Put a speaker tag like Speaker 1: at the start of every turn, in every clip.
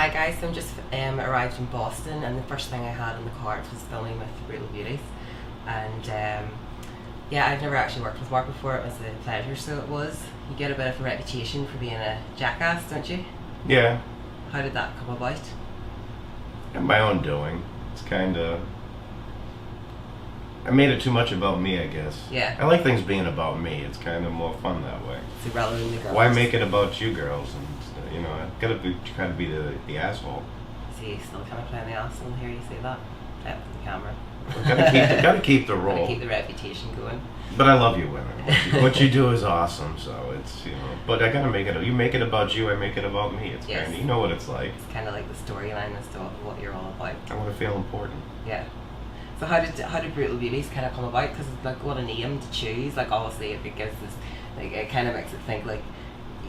Speaker 1: Hi guys, so I'm just arrived in Boston, and the first thing I had in the cart was filming with Brutal Beauties. And yeah, I've never actually worked with Mark before. It was a pleasure, so it was. You get a bit of a reputation for being a jackass, don't you?
Speaker 2: Yeah.
Speaker 1: How did that come about?
Speaker 2: My own doing. It's kind of... I made it too much about me, I guess.
Speaker 1: Yeah.
Speaker 2: I like things being about me. It's kind of more fun that way.
Speaker 1: So rather than the girls.
Speaker 2: Why make it about you girls? And I gotta try to be the asshole.
Speaker 1: See, you still kind of playing the asshole here. You say that? Play it for the camera.
Speaker 2: Gotta keep the role.
Speaker 1: Gotta keep the reputation going.
Speaker 2: But I love you women. What you do is awesome. So it's But I gotta make it. You make it about you. I make it about me. It's
Speaker 1: yes.
Speaker 2: kind of, you know what it's like.
Speaker 1: It's kind of like the storyline as to what you're all about.
Speaker 2: I want to feel important.
Speaker 1: Yeah. So how did Brutal Beauties kind of come about? Because it's like, what a name to choose. Like, obviously it gives this, like, it kind of makes it think like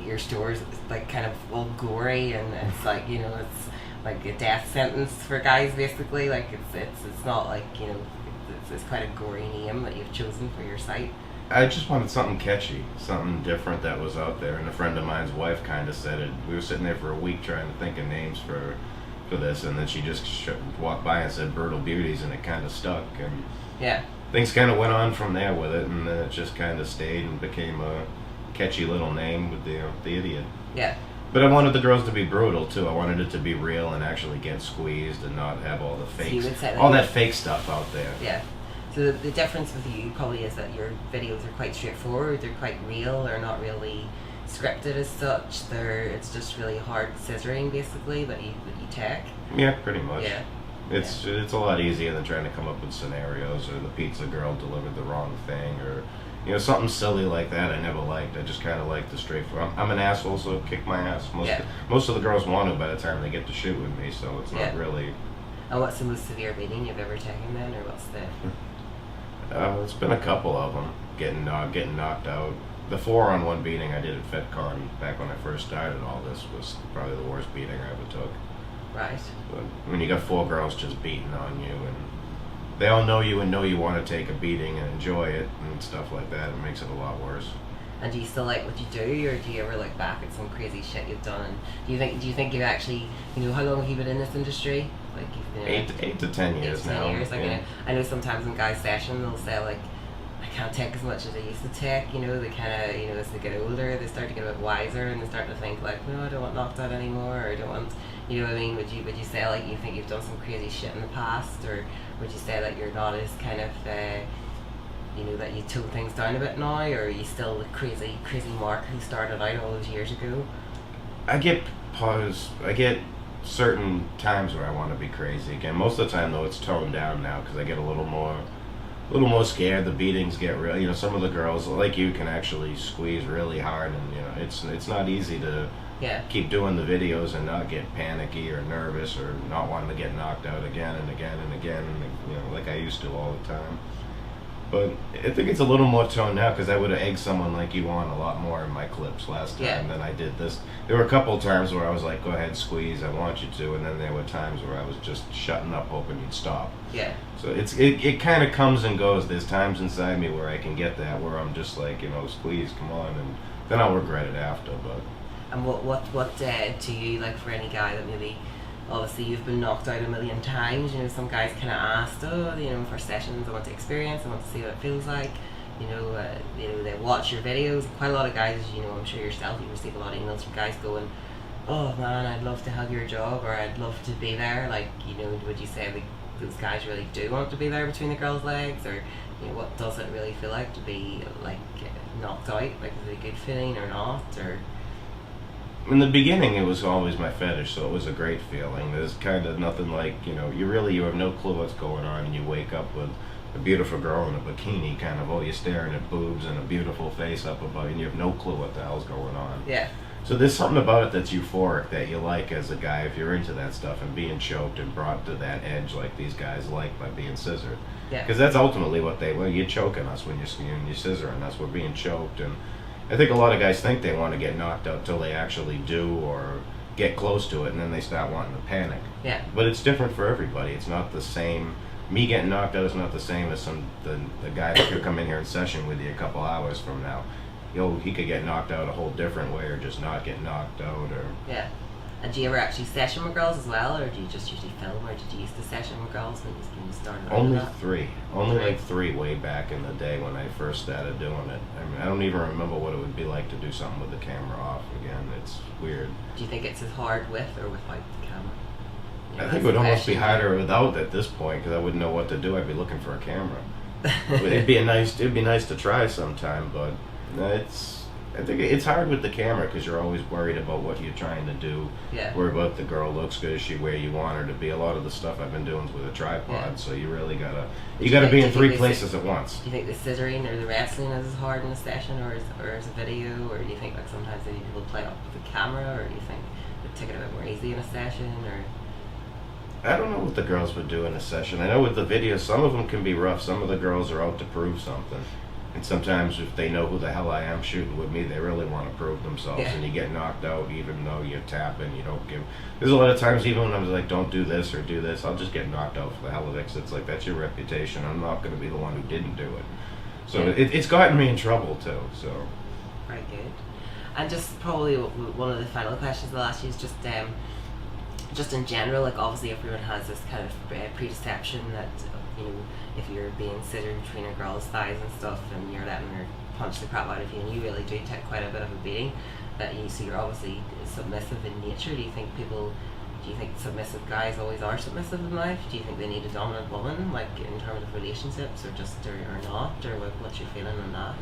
Speaker 1: your store's like kind of all gory, and it's like, it's like a death sentence for guys basically. Like it's not like, it's quite a gory name that you've chosen for your site.
Speaker 2: I just wanted something catchy, something different that was out there. And a friend of mine's wife kind of said it. We were sitting there for a week trying to think of names for this, and then she just walked by and said Brutal Beauties, and it kind of stuck. And
Speaker 1: yeah,
Speaker 2: things kind of went on from there with it, and then it just kind of stayed and became a catchy little name with the idiot.
Speaker 1: Yeah.
Speaker 2: But I wanted the girls to be brutal too. I wanted it to be real and actually get squeezed and not have all the fakes, all that fake stuff out there.
Speaker 1: Yeah. So the difference with you probably is that your videos are quite straightforward. They're quite real. They're not really scripted as such. It's just really hard scissoring basically that you take.
Speaker 2: Yeah, pretty much.
Speaker 1: Yeah.
Speaker 2: It's a lot easier than trying to come up with scenarios, or the pizza girl delivered the wrong thing, or something silly like that. I never liked. I just kind of like the straightforward. I'm an asshole, so kick my ass. Most of the girls want to by the time they get to shoot with me, so it's not really.
Speaker 1: And what's the most severe beating you've ever taken then, or what's the?
Speaker 2: It's been a couple of them. Getting knocked out. The 4-on-1 beating I did at FedCon back when I first started all this was probably the worst beating I ever took.
Speaker 1: Right.
Speaker 2: But when you got 4 girls just beating on you, and they all know you and know you want to take a beating and enjoy it and stuff like that, it makes it a lot worse.
Speaker 1: And do you still like what you do, or do you ever look back at some crazy shit you've done? And do you think you've actually, how long have you been in this industry? Like you've been
Speaker 2: 8 to 10 years now.
Speaker 1: 10 years. Like,
Speaker 2: yeah.
Speaker 1: I know sometimes in guys' session they'll say like, I can't take as much as I used to take. They kind of, as they get older, they start to get a bit wiser, and they start to think like, no, I don't want knocked out anymore, or I don't want, what I mean? Would you say like you think you've done some crazy shit in the past, or would you say that you're not as kind of, that you tone things down a bit now, or are you still the crazy Mark who started out all those years ago?
Speaker 2: I get certain times where I want to be crazy again. Most of the time though, it's toned down now because I get a little more scared. The beatings get real. Some of the girls like you can actually squeeze really hard, and it's not easy to keep doing the videos and not get panicky or nervous or not wanting to get knocked out again and again and again, and like I used to all the time. But I think it's a little more toned now because I would have egged someone like you on a lot more in my clips last time than I did this. There were a couple of times where I was like, go ahead, squeeze, I want you to, and then there were times where I was just shutting up hoping you'd stop. Yeah. So it kind of comes and goes. There's times inside me where I can get that, where I'm just like, squeeze, come on, and then I'll regret it after. But.
Speaker 1: And what to you, like for any guy that maybe, obviously you've been knocked out a million times, some guys kind of asked, for sessions, I want to experience, I want to see what it feels like, they watch your videos. Quite a lot of guys, I'm sure yourself, you receive a lot of emails from guys going, oh man, I'd love to have your job, or I'd love to be there, like, would you say those guys really do want to be there between the girls' legs, or, what does it really feel like to be, like, knocked out, like, is it a good feeling or not, or...
Speaker 2: In the beginning, it was always my fetish, so it was a great feeling. There's kind of nothing like, you have no clue what's going on, and you wake up with a beautiful girl in a bikini, kind of, you're staring at boobs and a beautiful face up above, and you have no clue what the hell's going on. Yeah. So there's something about it that's euphoric that you like as a guy if you're into that stuff, and being choked and brought to that edge like these guys like by being scissored. Yeah. Because that's ultimately what you're choking us when you're scissoring us. We're being choked, and I think a lot of guys think they want to get knocked out till they actually do or get close to it, and then they start wanting to panic. Yeah. But it's different for everybody. It's not the same. Me getting knocked out is not the same as the guy that could come in here in session with you a couple hours from now. He could get knocked out a whole different way, or just not get knocked out, or. Yeah.
Speaker 1: And do you ever actually session with girls as well, or do you just usually film, or did you used to session with girls when you started?
Speaker 2: Only
Speaker 1: that?
Speaker 2: three. Only like three way back in the day when I first started doing it. I mean, I don't even remember what it would be like to do something with the camera off again. It's weird.
Speaker 1: Do you think it's as hard with or without the camera? You know,
Speaker 2: I think it would almost be harder without at this point because I wouldn't know what to do. I'd be looking for a camera. It'd be nice to try sometime, but I think it's hard with the camera because you're always worried about what you're trying to do.
Speaker 1: Yeah.
Speaker 2: Worried about the girl looks good, is she where you want her to be. A lot of the stuff I've been doing is with a tripod,
Speaker 1: Yeah.
Speaker 2: so you really gotta be in three places at once.
Speaker 1: Do you think the scissoring or the wrestling is as hard in a session or as a video, or do you think like sometimes maybe people play up with the camera, or do you think they take it a bit more easy in a session, or?
Speaker 2: I don't know what the girls would do in a session. I know with the videos, some of them can be rough. Some of the girls are out to prove something. And sometimes if they know who the hell I am shooting with me, they really want to prove themselves.
Speaker 1: Yeah.
Speaker 2: And you get knocked out even though you're tapping, you don't give... There's a lot of times even when I was like, don't do this or do this, I'll just get knocked out for the hell of it. 'Cause it's like, that's your reputation. I'm not going to be the one who didn't do it. So
Speaker 1: Yeah.
Speaker 2: it's gotten me in trouble too, so...
Speaker 1: Very good. And just probably one of the final questions I'll ask you is just in general, like obviously everyone has this kind of preconception that, you know, if you're being scissored between a girl's thighs and stuff and you're letting her punch the crap out of you and you really do take quite a bit of a beating, that you, so you're obviously submissive in nature. Do you think submissive guys always are submissive in life? Do you think they need a dominant woman, like in terms of relationships, or not, or what's your feeling on that?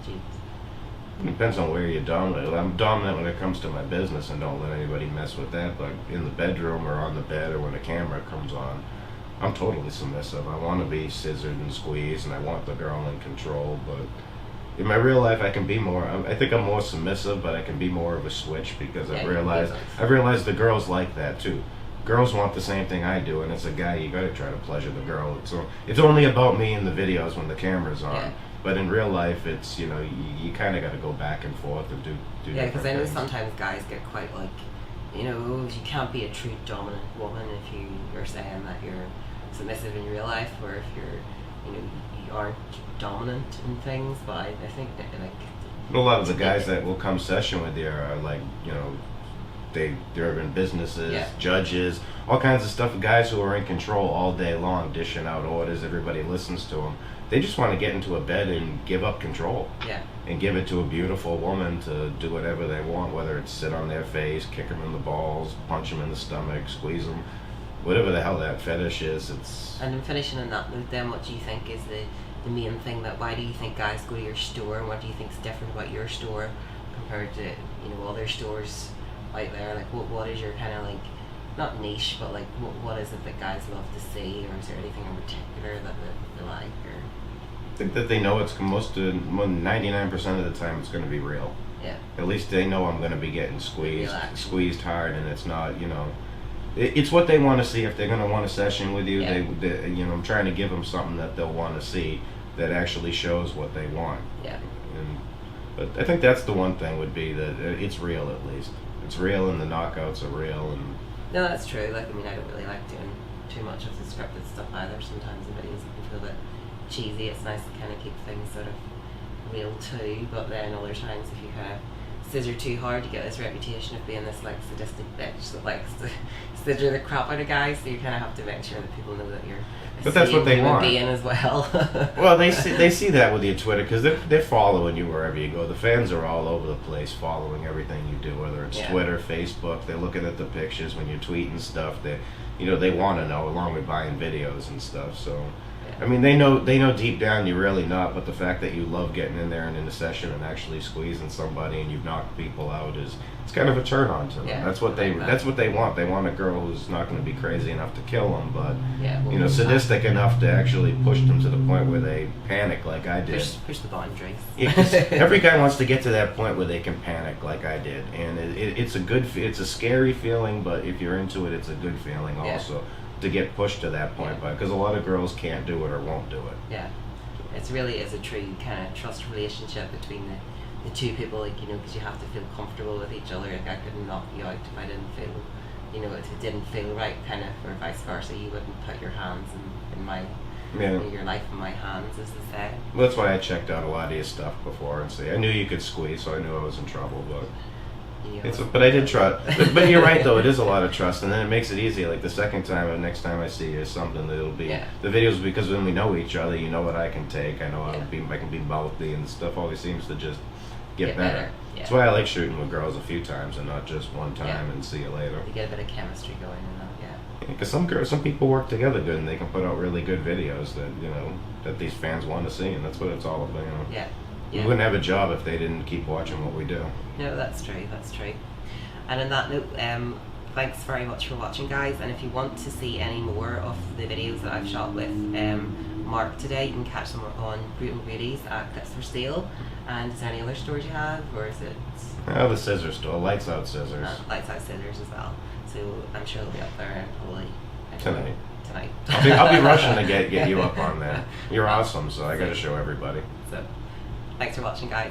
Speaker 2: It depends on where you're dominant. I'm dominant when it comes to my business and don't let anybody mess with that, but in the bedroom or on the bed or when the camera comes on, I'm totally submissive. I want to be scissored and squeezed and I want the girl in control, but in my real life I can be more, I think I'm more submissive, but I can be more of a switch because I've realized the girls like that too. Girls want the same thing I do, and as a guy you gotta try to pleasure the girl. It's only about me in the videos when the camera's on.
Speaker 1: Yeah.
Speaker 2: But in real life, it's, you know, you kind of got to go back and forth and do
Speaker 1: Yeah, because I know
Speaker 2: things.
Speaker 1: sometimes guys get quite like, you know, you can't be a true dominant woman if you're saying that you're submissive in real life, or if you're, you know, you aren't dominant in things. But I think that like
Speaker 2: A lot of the guys that will come session with you are like, you know, they're in businesses,
Speaker 1: Yeah.
Speaker 2: judges, all kinds of stuff. Guys who are in control all day long, dishing out orders. Everybody listens to them. They just want to get into a bed and give up control.
Speaker 1: Yeah.
Speaker 2: And give it to a beautiful woman to do whatever they want, whether it's sit on their face, kick them in the balls, punch them in the stomach, squeeze them, whatever the hell that fetish is. It's...
Speaker 1: And in finishing on that note, then, what do you think is the main thing that, why do you think guys go to your store, and what do you think is different about your store compared to, you know, other stores out there? Like, what is your kind of like, not niche, but like, what is it that guys love to see, or is there anything in particular that they like, or?
Speaker 2: I think that they know it's 99% of the time it's going to be real.
Speaker 1: Yeah.
Speaker 2: At least they know I'm going to be getting
Speaker 1: Relax.
Speaker 2: squeezed hard, and it's not, you know, it's what they want to see. If they're going to want a session with you,
Speaker 1: Yeah.
Speaker 2: they, you know, I'm trying to give them something that they'll want to see that actually shows what they want.
Speaker 1: Yeah.
Speaker 2: But I think that's the one thing would be that it's real. At least it's real, and the knockouts are real. And
Speaker 1: No, that's true. Like, I mean, I don't really like doing too much of the scripted stuff either. Sometimes the videos can feel a bit cheesy. It's nice to kind of keep things sort of real too, but then other times if you kind of scissor too hard, you get this reputation of being this like sadistic bitch that likes to scissor the crap out of guys, so you kind of have to make sure that people know that you're a
Speaker 2: But that's what they
Speaker 1: human
Speaker 2: want.
Speaker 1: being as well.
Speaker 2: well, they see that with your Twitter because they're following you wherever you go. The fans are all over the place following everything you do, whether it's
Speaker 1: Yeah.
Speaker 2: Twitter, Facebook. They're looking at the pictures when you're tweeting stuff. They want to know, along with buying videos and stuff. So. I mean, they know deep down you're really not, but the fact that you love getting in there and in a session and actually squeezing somebody and you've knocked people out it's kind of a turn on to them.
Speaker 1: Yeah,
Speaker 2: that's what
Speaker 1: I like that.
Speaker 2: that's what they want. They want a girl who's not going to be crazy enough to kill them, but
Speaker 1: Yeah, well,
Speaker 2: you know, sadistic enough to actually push them to the point where they panic like I did.
Speaker 1: push the boundaries.
Speaker 2: Yeah, 'cause every guy wants to get to that point where they can panic like I did, and it's a scary feeling, but if you're into it, it's a good feeling
Speaker 1: Yeah.
Speaker 2: also. To get pushed to that point,
Speaker 1: Yeah.
Speaker 2: because a lot of girls can't do it or won't do it.
Speaker 1: Yeah, it's really is a true kind of trust relationship between the two people, like, you know, because you have to feel comfortable with each other. Like, I couldn't knock you out if I didn't feel, you know, if it didn't feel right, kind of, or vice versa. You wouldn't put your hands in my,
Speaker 2: Yeah.
Speaker 1: your life in my hands, as they say.
Speaker 2: Well, that's why I checked out a lot of your stuff before and see. I knew you could squeeze, so I knew I was in trouble, but
Speaker 1: You know,
Speaker 2: But I did trust. But you're right though. It is a lot of trust, and then it makes it easy. Like the second time or next time I see you is something that'll be the videos, because when we know each other, you know what I can take. I know I can be mouthy, and stuff always seems to just get better.
Speaker 1: Yeah.
Speaker 2: That's why I like shooting with girls a few times and not just one time and see you later.
Speaker 1: You get a bit of chemistry going and that.
Speaker 2: Because some people work together good, and they can put out really good videos that that these fans want to see, and that's what it's all about.
Speaker 1: Yeah.
Speaker 2: We wouldn't have a job if they didn't keep watching what we do.
Speaker 1: No, that's true. That's true. And on that note, thanks very much for watching, guys. And if you want to see any more of the videos that I've shot with Mark today, you can catch them on Beauties at Clips for Sale. And is there any other stores you have, or is it?
Speaker 2: Oh, the scissor store, Lights Out Scissors.
Speaker 1: Lights Out Scissors as well. So I'm sure they'll be up there probably tonight.
Speaker 2: I'll be rushing to get you up on there. You're awesome, so I got to show everybody.
Speaker 1: So thanks for watching, guys.